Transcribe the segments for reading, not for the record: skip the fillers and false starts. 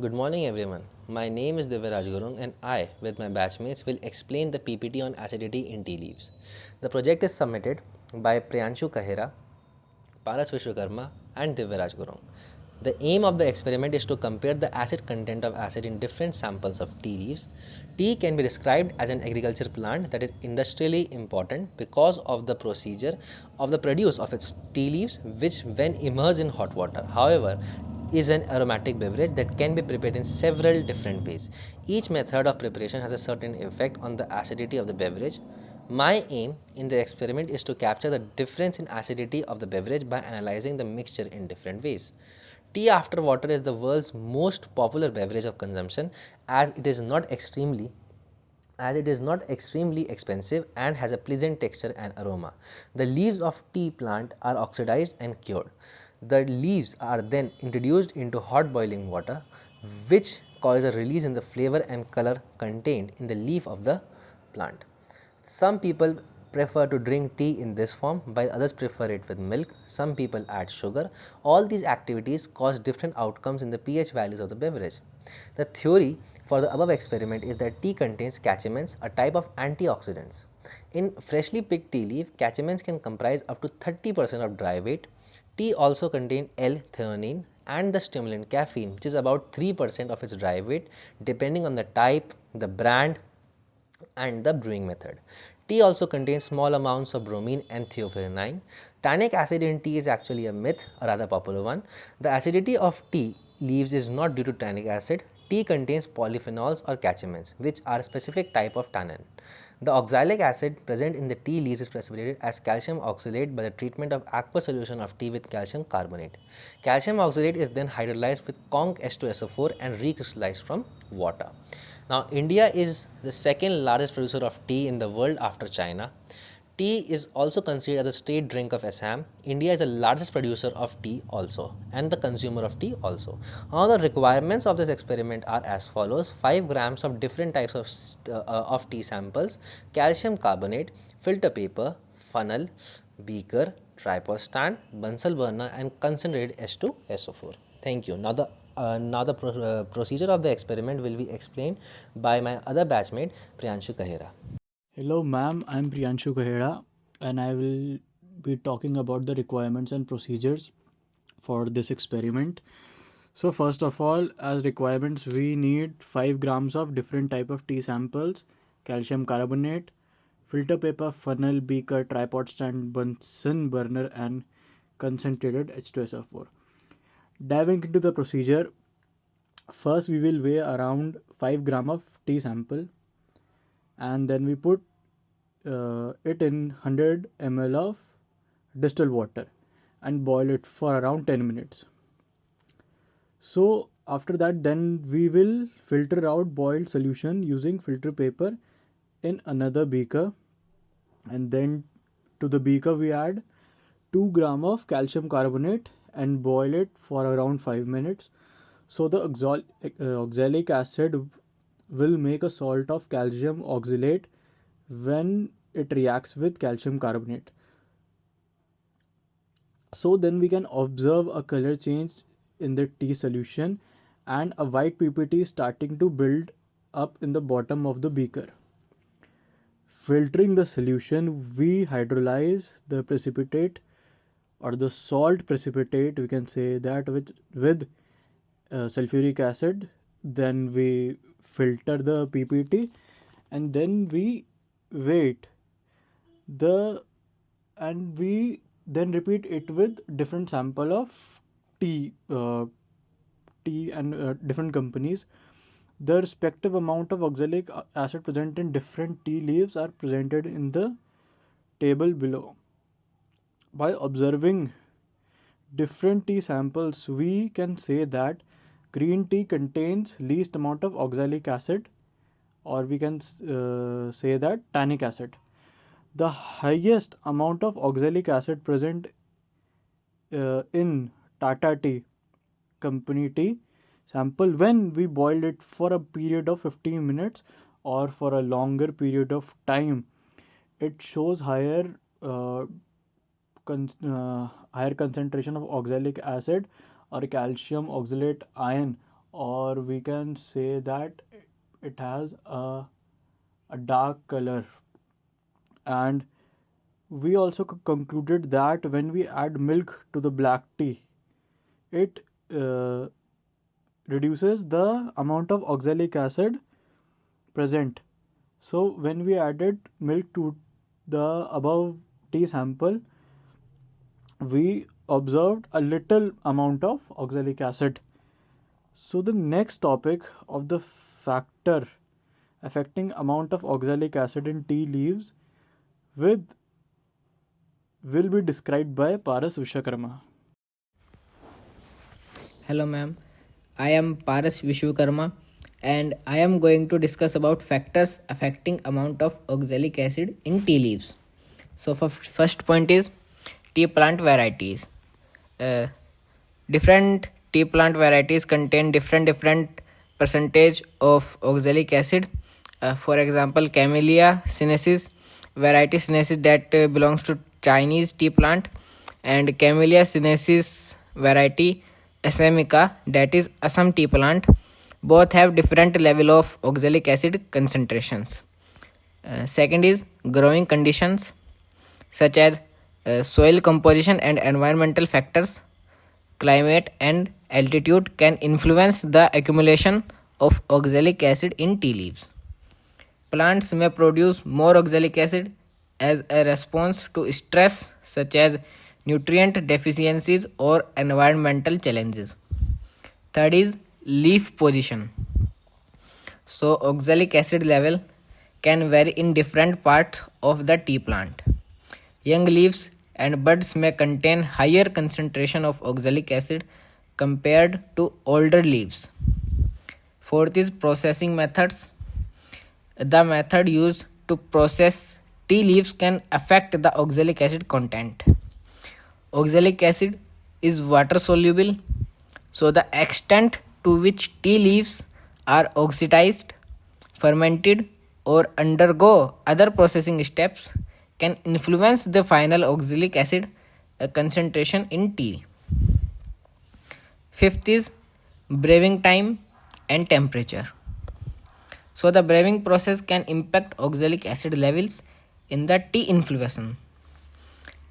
Good morning, everyone. My name is Divya Gurung, and I, with my batchmates, will explain the PPT on acidity in tea leaves. The project is submitted by Priyanshu Kahera, Paras Vishwakarma, and Divya Gurung. The aim of the experiment is to compare the acid content of acid in different samples of tea leaves. Tea can be described as an agriculture plant that is industrially important because of the procedure of the produce of its tea leaves, which, when immersed in hot water, however, is an aromatic beverage that can be prepared in several different ways. Each method of preparation has a certain effect on the acidity of the beverage. My aim in the experiment is to capture the difference in acidity of the beverage by analyzing the mixture in different ways. Tea after water is the world's most popular beverage of consumption as it is not extremely expensive and has a pleasant texture and aroma. The leaves of tea plant are oxidized and cured. The leaves are then introduced into hot boiling water, which causes a release in the flavor and color contained in the leaf of the plant. Some people prefer to drink tea in this form, while others prefer it with milk. Some people add sugar. All these activities cause different outcomes in the pH values of the beverage. The theory for the above experiment is that tea contains catechins, a type of antioxidants. In freshly picked tea leaf, catechins can comprise up to 30% of dry weight. Tea also contains L-theanine and the stimulant caffeine, which is about 3% of its dry weight, depending on the type, the brand, and the brewing method. Tea also contains small amounts of bromine and theophylline. Tannic acid in tea is actually a myth, a rather popular one. The acidity of tea leaves is not due to tannic acid. Tea contains polyphenols or catechins, which are a specific type of tannin. The oxalic acid present in the tea leaves is precipitated as calcium oxalate by the treatment of aqueous solution of tea with calcium carbonate. Calcium oxalate is then hydrolyzed with conc H2SO4 and recrystallized from water. Now, India is the second largest producer of tea in the world after China. Tea is also considered as a state drink of Assam. India is the largest producer of tea also and the consumer of tea also. Now, the requirements of this experiment are as follows: 5 grams of different types of tea samples, calcium carbonate, filter paper, funnel, beaker, tripod stand, Bunsen burner, and concentrated H2SO4. Thank you. Now the procedure of the experiment will be explained by my other batchmate Priyanshu Kahera. Hello, ma'am. I'm Priyanshu Kahera, and I will be talking about the requirements and procedures for this experiment. So, first of all, as requirements, we need 5 grams of different type of tea samples, calcium carbonate, filter paper, funnel, beaker, tripod stand, Bunsen burner, and concentrated H2SO4. Diving into the procedure, first we will weigh around 5 gram of tea sample, and then we put it in 100 ml of distilled water and boil it for around 10 minutes. So after that, then we will filter out boiled solution using filter paper in another beaker, and then to the beaker we add 2 gram of calcium carbonate and boil it for around 5 minutes. So the oxalic acid will make a salt of calcium oxalate when it reacts with calcium carbonate. So then we can observe a color change in the tea solution and a white ppt starting to build up in the bottom of the beaker. Filtering the solution, we hydrolyze the precipitate or the salt precipitate, we can say that, with sulfuric acid. Then we filter the ppt, and then we wait the and we then repeat it with different sample of tea and different companies. The respective amount of oxalic acid present in different tea leaves are presented in the table below. By observing different tea samples, we can say that green tea contains least amount of oxalic acid, or we can say that tannic acid. The highest amount of oxalic acid present in Tata tea company tea sample when we boiled it for a period of 15 minutes or for a longer period of time. It shows uh, higher concentration of oxalic acid or calcium oxalate ion or we can say that it has a dark color. And we also concluded that when we add milk to the black tea, it uh, reduces the amount of oxalic acid present. So when we added milk to the above tea sample, we observed a little amount of oxalic acid. So the next topic of the factor affecting amount of oxalic acid in tea leaves with will be described by Paras Vishwakarma. Hello ma'am, I am Paras Vishwakarma and I am going to discuss about factors affecting amount of oxalic acid in tea leaves. So for first point is tea plant varieties. Uh, Different tea plant varieties contain different percentage of oxalic acid. For example, Camellia sinensis variety sinensis that belongs to Chinese tea plant, and Camellia sinensis variety Assamica that is Assam tea plant. Both have different level of oxalic acid concentrations. Second is growing conditions such as soil composition and environmental factors. Climate and altitude can influence the accumulation of oxalic acid in tea leaves. Plants may produce more oxalic acid as a response to stress such as nutrient deficiencies or environmental challenges. Third is leaf position. So, oxalic acid level can vary in different parts of the tea plant. Young leaves and buds may contain higher concentration of oxalic acid compared to older leaves. Fourth is processing methods. The method used to process tea leaves can affect the oxalic acid content. Oxalic acid is water soluble, so the extent to which tea leaves are oxidized, fermented, or undergo other processing steps can influence the final oxalic acid concentration in tea. Fifth is brewing time and temperature. So the brewing process can impact oxalic acid levels in the tea infusion.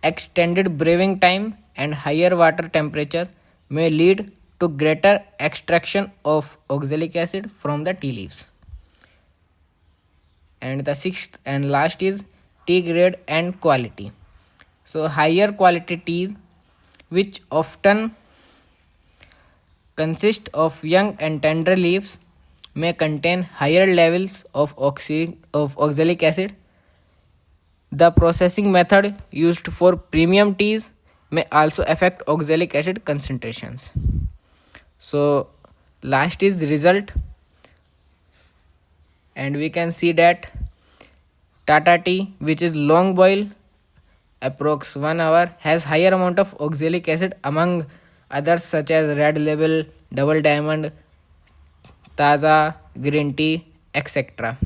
Extended brewing time and higher water temperature may lead to greater extraction of oxalic acid from the tea leaves. And the sixth and last is tea grade and quality. So higher quality teas, which often consist of young and tender leaves, may contain higher levels of oxalic acid. The processing method used for premium teas may also affect oxalic acid concentrations. So last is result, and we can see that Tata tea, which is long boil approx 1 hour, has higher amount of oxalic acid among others such as red label, double diamond, taza, green tea, etc.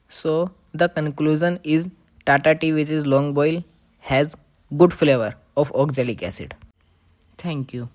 So the conclusion is Tata tea, which is long boil, has good flavor of oxalic acid. Thank you.